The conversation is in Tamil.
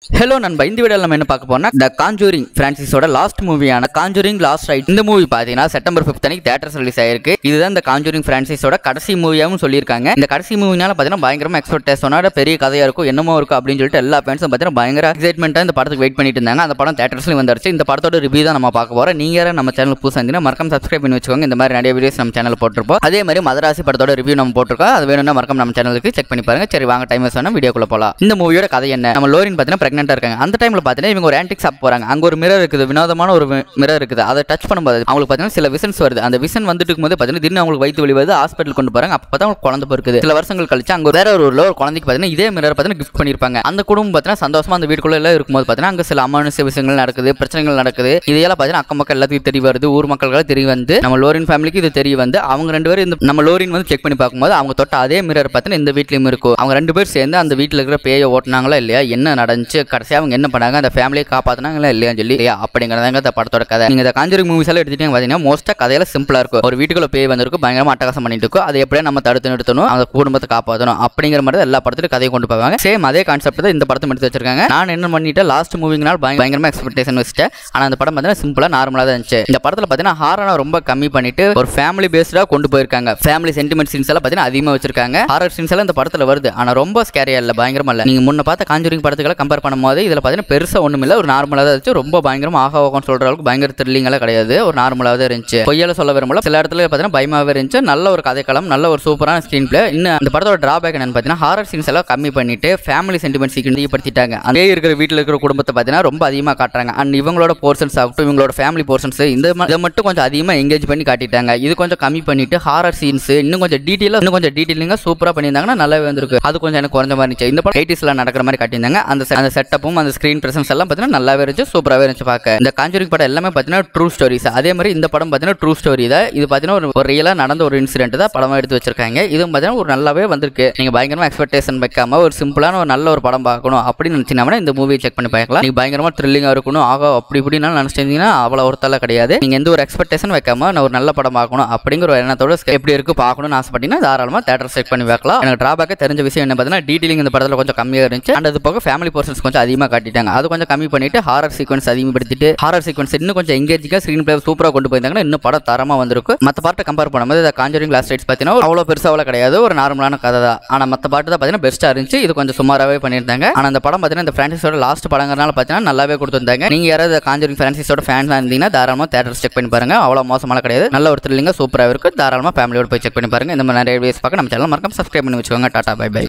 ஹலோ நண்பா, இந்த வீடியோவில் நம்ம என்ன பார்க்க போறோம்னா த காஞ்சூரிங் பிரான்சிஸோட லாஸ்ட் மூவியான காஞ்சூரிங் லாஸ்ட் ரைட். இந்த மூவி பார்த்தீங்கன்னா செப்டம்பர் 5 அன்னைக்கு தியேட்டர்ஸ் ரிலீஸ் ஆயிருக்கு. இதுதான் இந்த காஞ்சூரிங் பிரான்சிஸோட கடைசி மூவியாகவும் சொல்லியிருக்காங்க. இந்த கடைசி மூவினால பார்த்தீங்கன்னா பயங்கரமா எக்ஸ்பெக்டேஷனோட பெரிய கதையா இருக்கும், என்னமோ இருக்கும் அப்படின்னு சொல்லிட்டு எல்லா ஃபேன்ஸும் பார்த்தீங்கன்னா பயங்கர எக்ஸைட்மெண்ட்டாக இந்த படத்துக்கு வெயிட் பண்ணிட்டு இருந்தாங்க. அந்த படம் தியேட்டர்ஸ்லையும் வந்துருச்சு. இந்த படத்தோட ரிவ்யூ தான் நம்ம பார்க்க போறோம். நீங்க யாரும் நம்ம சேனல் புதுசாக இருந்தீங்கன்னா மறக்காம சப்ஸ்கிரைப் பண்ணி வச்சுக்கோங்க. இந்த மாதிரி நிறைய வீடியோஸ் நம்ம சேனல் போட்டிருப்போம். அதே மாதிரி மதராசி படத்தோட ரிவ்யூ நம்ம போட்டிருக்கோம். அது வேணும்னா மறக்காம நம்ம சேனலுக்கு செக் பண்ணி பாருங்க. சரி வாங்க, டைம் வேஸ்ட் பண்ணாம வீடியோக்குள்ள போலாம். இந்த மூவியோட கதை என்ன? நம்ம லோரின் பார்த்தீங்கன்னா பிரெக்னெண்டா இருக்காங்க. அந்த டைம்ல பார்த்தீங்கன்னா இவங்க ஒரு ஆன்டிக் ஷாப் போறாங்க. அங்க ஒரு மிரர் இருக்குது, வினோதமான ஒரு மிரர் இருக்குது. அதை டச் பண்ணும்போது அவங்களுக்கு பார்த்தீங்கன்னா சில விஷன்ஸ் வருது. அந்த விஷன் வந்துட்டு இருக்கும்போது பார்த்தீங்கன்னா திடீர்னு அவங்களுக்கு வயிற்று வலி வருது. ஹாஸ்பிட்டல் கொண்டு போறாங்க. அப்போ பார்த்தா அவங்களுக்கு குழந்தை பிறக்குது. சில வருஷங்கள் கழிச்சு அங்க வேற ஒரு ஊர்ல ஒரு குழந்தைக்கு பார்த்தீங்கன்னா இதே மிரர் பார்த்தீங்கன்னா கிஃப்ட் பண்ணிருப்பாங்க. அந்த குடும்பம் பார்த்தீங்கன்னா சந்தோஷமா அந்த வீட்டுக்குள்ள எல்லாம் இருக்கும்போது பார்த்தீங்கன்னா அங்க சில அமானுஷ்ய விஷயங்கள் நடக்குது, பிரச்சனைகள் நடக்குது. இதெல்லாம் பார்த்தீங்கன்னா அக்கம் மக்கள் எல்லாத்துக்கும் தெரிய வருது. ஊர் மக்களுக்கு தெரிய வந்து நம்ம லோரின் ஃபேமிலிக்கு இது தெரிய வந்து அவங்க ரெண்டு பேரும் இந்த நம்ம லோரின் வந்து செக் பண்ணி பார்க்கும்போது அவங்க தொட்ட அதே மிரர் பார்த்தீங்கன்னா இந்த வீட்லயும் இருக்கும். அவங்க ரெண்டு பேரும் சேர்ந்து அந்த வீட்டில் இருக்கிற பேயை ஓட்டினாங்களா இல்லையா, என்ன நடந்துச்சு, கடைசியாக அவங்க என்ன பண்ணாங்க, அந்த ஃபேமிலியை காப்பாத்தினாங்களா இல்லையான்னு சொல்லி அப்படிங்கிறதாங்க இந்த படத்தோட கதை. நீங்க இந்த காஞ்சூரிங் மூவிஸ் எல்லாம் எடுத்துட்டீங்க பார்த்தீங்கன்னா மோஸ்டா கதையில சிம்பிளா இருக்கும். ஒரு வீட்டுக்குள்ள பேய் வந்திருக்கும், பயங்கரமா அட்டகாசம் பண்ணிட்டு இருக்கும். அதை எப்படியே நம்ம தடுத்து நிறுத்தணும், அந்த குடும்பத்தை காப்பாற்றணும் அப்படிங்கிற மாதிரி எல்லா படத்திலும் கதையை கொண்டு போவாங்க. சேம் அதே கான்செப்ட் தான் இந்த படத்தை எடுத்து வச்சிருக்காங்க. நான் என்ன பண்ணிட்டேன், லாஸ்ட் மூவிங்கனால பயங்கரமா எக்ஸ்பெக்டேஷன் வச்சுட்டேன். ஆனா அந்த படம் பார்த்தீங்கன்னா சிம்பிளா நார்மலா தான் இருந்துச்சு. இந்த படத்துல பார்த்தீங்கன்னா ஹாரரை ரொம்ப கம்மி பண்ணிட்டு ஒரு ஃபேமிலி பேஸ்டா கொண்டு போயிருக்காங்க. ஃபேமிலி சென்டிமெண்ட் சீன்ஸ் எல்லாம் பார்த்தீங்கன்னா அதிகமா வச்சிருக்காங்க. ஹாரர் சீன்ஸ் எல்லாம் இந்த படத்துல வருது, ஆனா ரொம்ப ஸ்கேரியா இல்ல, பயங்கரமா இல்ல. நீங்க முன்ன பார்த்த காஞ்சூரிங் படத்துக்களை கம்பேர் பண்ணும்போது இதுல பார்த்தீங்கன்னா பெருசா ஒண்ணும் இல்ல, ஒரு நார்மலா தான் இருந்துச்சு. ரொம்ப பயங்கரமா ஆகா ஓகன்னு சொல்ற அளவுக்கு பயங்கர த்ரில்லிங் எல்லாம் கிடையாது, ஒரு நார்மலாக தான் இருந்துச்சு. பொய்யால சொல்ல விரும்பல, சில இடத்துல பார்த்தீங்கன்னா பயமாவே இருந்துச்சு. நல்ல ஒரு கதைக்களம், நல்ல ஒரு சூப்பரான ஸ்கிரீன் பிளே. இன்னும் அந்த படத்தோட டிராபேக் என்னன்னு பார்த்தீங்கன்னா ஹாரர் சீன்ஸ் எல்லாம் கம்மி பண்ணிட்டு ஃபேமிலி சென்டிமெண்ட் சீக்கிரம் அதிகப்படுத்திட்டாங்க. அதே இருக்கிற வீட்டில் இருக்கிற குடும்பத்தை பார்த்தீங்கன்னா ரொம்ப அதிகமாக காட்டுறாங்க. அண்ட் இவங்களோட போர்ஷன்ஸ் ஆகட்டும், இவங்களோட ஃபேமிலி போர்ஷன்ஸ் இதை மட்டும் கொஞ்சம் அதிகமாக எங்கேஜ் பண்ணி காட்டிட்டாங்க. இது கொஞ்சம் கம்மி பண்ணிட்டு ஹாரர் சீன்ஸ் இன்னும் கொஞ்சம் டீட்டெயிலிங்காக சூப்பராக பண்ணியிருந்தாங்கன்னா நல்லாவே வந்திருக்கு. அது கொஞ்சம் எனக்கு குறைஞ்ச மாதிரி இருந்துச்சு. இந்த படம் 80s நடக்கிற மாதிரி காட்டியிருந்தாங்க. அந்த செட்டப்பும் அந்த ஸ்கிரீன் பிரசன்ஸ் எல்லாம் பார்த்தீங்கன்னா நல்லாவே இருந்துச்சு, சூப்பராகவே இருந்துச்சு பார்க்க. இந்த காஞ்சூரிங் படம் எல்லாமே பார்த்தீங்கன்னா ட்ரூ ஸ்டோரிஸ். அதே மாதிரி இந்த படம் பார்த்தீங்கன்னா ட்ரூ ஸ்டோரி தான். இது பார்த்தீங்கன்னா ஒரு ரியலாக நடந்த ஒரு இன்சிடென்ட் தான் படமாக எடுத்து வச்சிருக்காங்க. இதுவும் பார்த்தீங்கன்னா ஒரு நல்லாவே வந்திருக்கு. நீங்கள் பயங்கரமாக எக்ஸ்பெக்டேஷன் வைக்காம ஒரு சிம்பிளான ஒரு நல்ல ஒரு படம் பார்க்கணும் அப்படின்னு நினச்சிங்கன்னா இந்த மூவியை செக் பண்ணி பார்க்கலாம். நீங்கள் பயங்கரமாக த்ரில்லிங்காக இருக்கணும், ஆகா அப்படி இப்படின்னு நினச்சிருந்தீங்கன்னா அவ்வளோ ஒருத்தல கிடையாது. நீங்கள் எந்த ஒரு எக்ஸ்பெக்டேஷன் வைக்காம நான் ஒரு நல்ல படம் பார்க்கணும் அப்படிங்கிற ஒரு எண்ணத்தோட எப்படி இருக்கு பார்க்கணும்னு ஆசைப்பட்டீங்கன்னா தாராளமாக தேட்டர் செக் பண்ணி பார்க்கலாம். எனக்கு டிராபேக் தெரிஞ்ச விஷயம் என்ன பார்த்தீங்கன்னா டீட்டெயிலிங் இந்த படத்தில் கொஞ்சம் கம்மியாக இருந்துச்சு. அண்ட் அது போக ஃபேமிலி போர்ஷன்ஸ் கொஞ்சம் அதிகமாக காட்டிட்டாங்க. அது கொஞ்சம் கம்மி பண்ணிட்டு ஹாரர் சீக்வன்ஸ் அதிகப்படுத்திட்டு ஹாரர் சீக்வன்ஸ் இன்னும் கொஞ்சம் எங்கேஜிங்காக ஸ்கிரீன் பிளே சூப்பராக கொண்டு போயிருந்தாங்கன்னா இன்னும் படம் தரமாக வந்திருக்கும். மற்ற பாட்டை கம்பேர் பண்ணும்போது இந்த காஞ்சூரிங் லாஸ்ட் ரைட்ஸ் பார்த்தீங்கன்னா அவ்வளோ பெருசாக கிடையாது, ஒரு நார்மலான கதை தான். ஆனால் மற்ற பாட்டு தான் பார்த்தீங்கன்னா பெஸ்ட்டாக இருந்துச்சு. இது கொஞ்சம் சுமாராகவே பண்ணியிருந்தாங்க. ஆனால் அந்த படம் பார்த்தீங்கன்னா இந்த பிரான்சிஸோட லாஸ்ட் படங்கிறனால பார்த்தீங்கன்னா நல்லாவே கொடுத்துருந்தாங்க. நீங்கள் யாராவது காஞ்சூரிங் பிரான்சிஸோட ஃபேன்ஸாக இருந்தீங்கன்னா தாராளமாக தேட்டர் செக் பண்ணி பாருங்க. அவ்வளோ மோசமான கிடையாது, நல்ல ஒரு த்ரில்லிங்காக சூப்பராக இருக்கும். தாராளமாக ஃபேமிலியோட போய் செக் பண்ணி பாருங்க. இந்த மாதிரி நிறைய வீடியோஸ் பார்க்க நம்ம சேனல் மறக்காம சப்ஸ்கிரைப் பண்ணி வச்சுக்கோங்க. டாடா, பை பை.